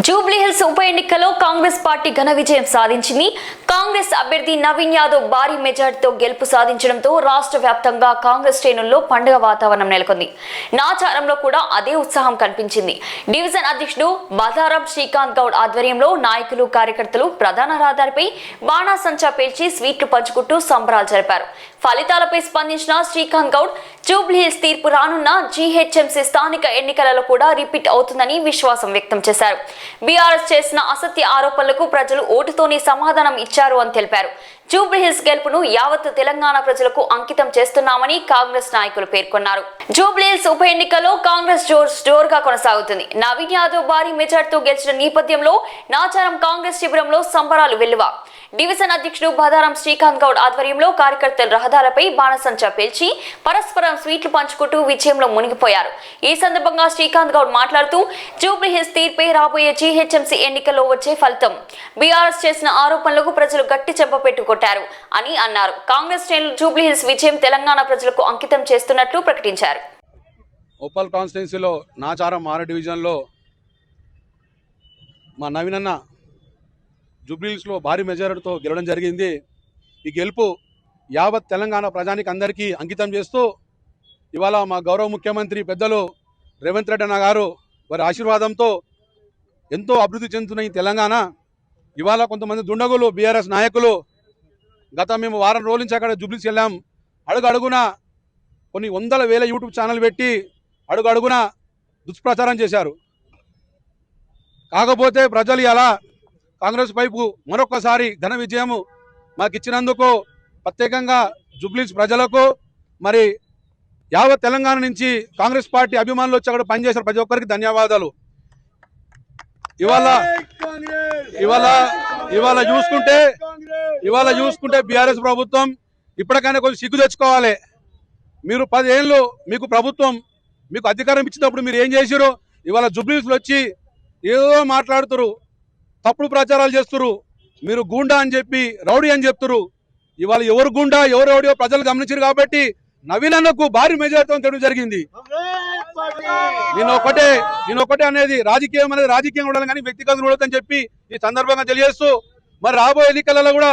Jubilee hills ఉప ఎన్నికలో Congress party ఘన విజయం సాధించింది. కాంగ్రెస్ అభ్యర్థి నవీన్ యాదవ్ భారీ మెజార్టీతో గెలుపు సాధించడంతో రాష్ట్ర వ్యాప్తంగా కాంగ్రెస్ శ్రేణుల్లో పండుగ వాతావరణం నెలకొంది. నాచారంలో కూడా అదే ఉత్సాహం కనిపించింది. డివిజన్ అధ్యక్షుడు బదారం శ్రీకాంత్ గౌడ్ ఆధ్వర్యంలో నాయకులు కార్యకర్తలు ప్రధాన రహదారిపై బాణాసంచా పేల్చి స్వీట్లు పంచుకుంటూ సంబరాలు జరిపారు. ఫలితాలపై స్పందించిన శ్రీకాంత్ గౌడ్ జూబ్లీ హిల్స్ తీర్పు రానున్న జీహెచ్ఎంసీ స్థానిక ఎన్నికలలో కూడా రిపీట్ అవుతుందని విశ్వాసం వ్యక్తం చేశారు. బీఆర్ఎస్ చేసిన అసత్య ఆరోపణలకు ప్రజలు ఓటుతోనే సమాధానం ఇచ్చారు అని తెలిపారు. జూబ్లీ హిల్స్ గెలుపును యావత్ తెలంగాణ ప్రజలకు అంకితం చేస్తున్నామని కాంగ్రెస్ నాయకులు పేర్కొన్నారు. జూబ్లీ హిల్స్ ఉప ఎన్నికల్లో కాంగ్రెస్ జోరుగా కొనసాగుతుంది. నవీన్ యాదవ్ భారీ మెజార్టీతో గెలిచిన నేపథ్యంలో నాచారం కాంగ్రెస్ శిబిరంలో సంబరాలు వెల్లువ. డివిజన్ అధ్యక్షుడు బదారం శ్రీకాంత్ గౌడ్ ఆధ్వర్యంలో కార్యకర్తలు రహదారిపై బాణసంచా పేల్చి పరస్పరం స్వీట్లు పంచుకుంటూ విజయంలో మునిగిపోయారు. ఈ సందర్భంగా శ్రీకాంత్ గౌడ్ మాట్లాడుతూ జూబ్లీ హిల్స్ తీర్పే రాబోయే జీహెచ్ఎంసీ ఎన్నికల్లో వచ్చే ఫలితం. బీఆర్ఎస్ చేసిన ఆరోపణలకు ప్రజలు గట్టి చెంపపెట్టు కొట్టారు అని అన్నారు. కాంగ్రెస్ శ్రేణులు జూబ్లీ హిల్స్ విజయం తెలంగాణ ప్రజలకు అంకితం చేస్తున్నట్లు ప్రకటించారు. ఉప్పల్ కాన్స్టిట్యున్సీలో నాచారం 6 డివిజన్లో మా నవీనన్న జూబ్లీ హిల్స్లో భారీ మెజారిటీతో గెలవడం జరిగింది. ఈ గెలుపు యావత్ తెలంగాణ ప్రజానికి అందరికీ అంకితం చేస్తూ ఇవాళ మా గౌరవ ముఖ్యమంత్రి పెద్దలు రేవంత్ రెడ్డి అన్న గారు వారి ఆశీర్వాదంతో ఎంతో అభివృద్ధి చెందుతున్న ఈ తెలంగాణ ఇవాళ కొంతమంది దుండగులు బీఆర్ఎస్ నాయకులు మేము వారం రోజుల నుంచి అక్కడ జూబ్లీ హిల్స్ వెళ్ళాం. అడుగున కొన్ని వందల వేల యూట్యూబ్ ఛానల్ పెట్టి అడుగున దుష్ప్రచారం చేశారు. కాకపోతే ప్రజలు ఇలా కాంగ్రెస్ వైపు మరొకసారి ఘన విజయము మాకు ఇచ్చినందుకు ప్రత్యేకంగా జూబ్లీ హిల్స్ ప్రజలకు మరి యావత్ తెలంగాణ నుంచి కాంగ్రెస్ పార్టీ అభిమానులు వచ్చి అక్కడ పనిచేశారు ప్రతి ఒక్కరికి ధన్యవాదాలు. ఇవాళ చూసుకుంటే బీఆర్ఎస్ ప్రభుత్వం ఇప్పటికైనా కొంచెం సిగ్గు తెచ్చుకోవాలి. మీరు 10 ఏళ్ళు మీకు ప్రభుత్వం మీకు అధికారం ఇచ్చినప్పుడు మీరు ఏం చేశారు? ఇవాళ జూబ్లీ హిల్స్లో వచ్చి ఏదో మాట్లాడుతురు, తప్పుడు ప్రచారాలు చేస్తురు. మీరు గూండా అని చెప్పి రౌడీ అని చెప్తురు. ఇవాళ ఎవరు గూండా ఎవరు రౌడీయో ప్రజలు గమనించారు కాబట్టి నవీన్ అన్నకు భారీ మెజారిటీతో తెలియడం జరిగింది. నేను ఒకటే అనేది రాజకీయం అనేది రాజకీయంగా ఉండాలి కానీ వ్యక్తిగతంగా ఉండదని చెప్పి ఈ సందర్భంగా తెలియజేస్తూ మరి రాబోయే ఎన్నికలలో కూడా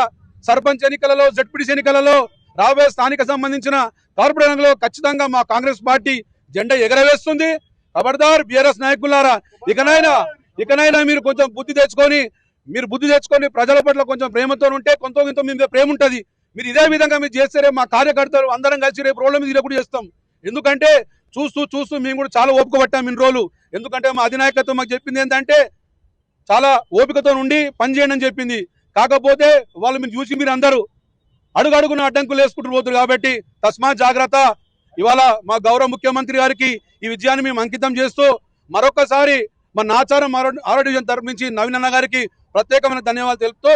సర్పంచ్ ఎన్నికలలో జడ్పీటీసీ ఎన్నికలలో రాబోయే స్థానిక సంబంధించిన కార్పొరేషన్లో ఖచ్చితంగా మా కాంగ్రెస్ పార్టీ జెండా ఎగరవేస్తుంది. ఖబర్దార్ బీఆర్ఎస్ నాయకులారా, ఇకనైనా మీరు కొంచెం బుద్ధి తెచ్చుకొని ప్రజల పట్ల కొంచెం ప్రేమతో ఉంటే కొంత మీ మీద ప్రేమ ఉంటుంది. మీరు ఇదే విధంగా మీరు చేస్తే మా కార్యకర్తలు అందరం కలిసి రేపు రోడ్ల మీద కూడా చేస్తాం. ఎందుకంటే చూస్తూ మేము కూడా చాలా ఓపిక పట్టాం ఇన్ని రోజులు. ఎందుకంటే మా అధినాయకత్వం మాకు చెప్పింది ఏంటంటే చాలా ఓపికతో ఉండి పనిచేయండి అని చెప్పింది. కాకపోతే వాళ్ళు మీరు చూసి మీరు అందరూ అడుగున అడ్డంకులు వేసుకుంటూ పోతున్నారు కాబట్టి తస్మాత్ జాగ్రత్త. ఇవాళ మా గౌరవ ముఖ్యమంత్రి గారికి ఈ విజయాన్ని మేము అంకితం చేస్తూ మరొకసారి మా నాచారం 6 డివిజన్ తరపు నుంచి నవీన్ అన్న గారికి ప్రత్యేకమైన ధన్యవాదాలు తెలుపుతూ